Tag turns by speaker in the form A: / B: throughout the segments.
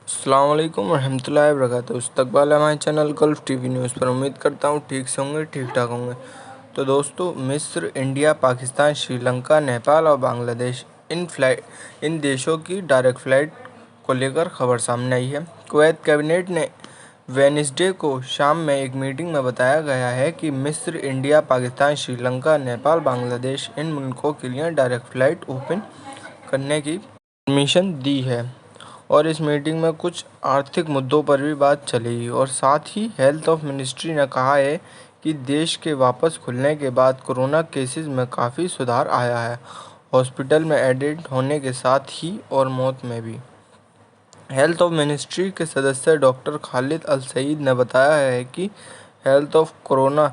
A: अस्सलाम वालेकुम रहमतुल्लाहि व बरकातहू। इस्तकबाल है हमारे चैनल गल्फ़ टीवी न्यूज़ पर। उम्मीद करता हूँ ठीक से होंगे, ठीक ठाक होंगे। तो दोस्तों, मिस्र, इंडिया, पाकिस्तान, श्रीलंका, नेपाल और बांग्लादेश इन देशों की डायरेक्ट फ़्लाइट को लेकर खबर सामने आई है। कुवैत कैबिनेट ने वेडनेसडे को शाम में एक मीटिंग में बताया गया है कि मिस्र, इंडिया, पाकिस्तान, श्रीलंका, नेपाल, बांग्लादेश इन मुल्कों के लिए डायरेक्ट फ़्लाइट ओपन करने की परमिशन दी है। और इस मीटिंग में कुछ आर्थिक मुद्दों पर भी बात चलेगी। और साथ ही हेल्थ ऑफ मिनिस्ट्री ने कहा है कि देश के वापस खुलने के बाद कोरोना केसेस में काफ़ी सुधार आया है, हॉस्पिटल में एडमिट होने के साथ ही और मौत में भी। हेल्थ ऑफ मिनिस्ट्री के सदस्य डॉक्टर खालिद अल सईद ने बताया है कि हेल्थ ऑफ कोरोना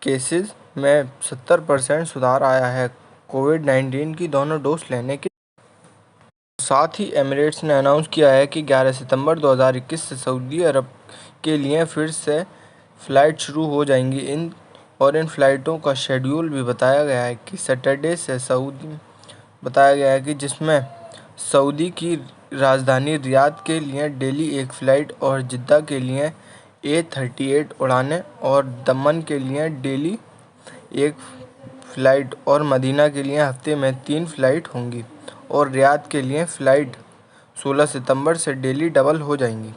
A: केसेस में 70% सुधार आया है कोविड-19 की दोनों डोज लेने के। साथ ही एमिरेट्स ने अनाउंस किया है कि 11 सितंबर 2021 से सऊदी अरब के लिए फिर से फ़्लाइट शुरू हो जाएंगी। इन फ़्लाइटों का शेड्यूल भी बताया गया है कि सैटरडे से जिसमें सऊदी की राजधानी रियाद के लिए डेली एक फ़्लाइट और जिद्दा के लिए A38 उड़ानें और दमन के लिए डेली एक फ़्लाइट और मदीना के लिए हफ्ते में 3 फ़्लाइट होंगी और रियाद के लिए फ़्लाइट 16 सितंबर से डेली डबल हो जाएंगी।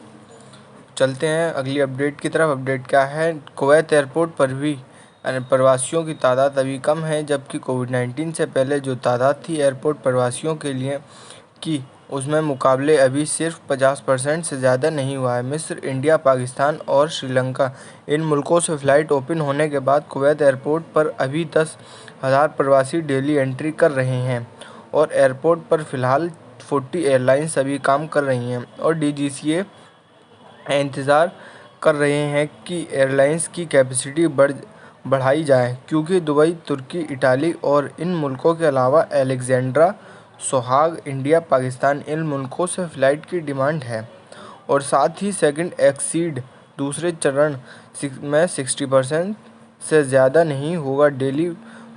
A: चलते हैं अगली अपडेट की तरफ। अपडेट क्या है? कुवैत एयरपोर्ट पर भी प्रवासियों की तादाद अभी कम है, जबकि कोविड-19 से पहले जो तादाद थी एयरपोर्ट प्रवासियों के लिए की उसमें मुकाबले अभी सिर्फ 50% से ज़्यादा नहीं हुआ है। मिस्र, इंडिया, पाकिस्तान और श्रीलंका इन मुल्कों से फ़्लाइट ओपन होने के बाद कुवैत एयरपोर्ट पर अभी 10,000 प्रवासी डेली एंट्री कर रहे हैं और एयरपोर्ट पर फ़िलहाल 40 एयरलाइंस अभी काम कर रही हैं और डीजीसीए इंतज़ार कर रहे हैं कि एयरलाइंस की कैपेसिटी बढ़ाई जाए, क्योंकि दुबई, तुर्की, इटाली और इन मुल्कों के अलावा अलेक्जेंड्रा, सोहाग, इंडिया, पाकिस्तान इन मुल्कों से फ़्लाइट की डिमांड है। और साथ ही सेकंड एक्सीड दूसरे चरण में 60% से ज़्यादा नहीं होगा। डेली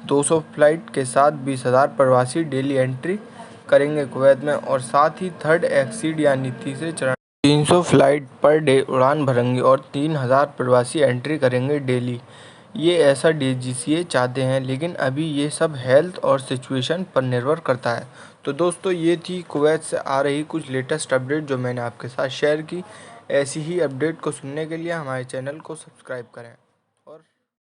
A: 200 फ़्लाइट के साथ 20,000 प्रवासी डेली एंट्री करेंगे कुवैत में। और साथ ही थर्ड एक्सीड यानी तीसरे चरण 300 फ़्लाइट पर डे उड़ान भरेंगे और 3,000 प्रवासी एंट्री करेंगे डेली। ये ऐसा डीजीसीए चाहते हैं, लेकिन अभी ये सब हेल्थ और सिचुएशन पर निर्भर करता है। तो दोस्तों, ये थी कुवैत से आ रही कुछ लेटेस्ट अपडेट जो मैंने आपके साथ शेयर की। ऐसी ही अपडेट को सुनने के लिए हमारे चैनल को सब्सक्राइब करें।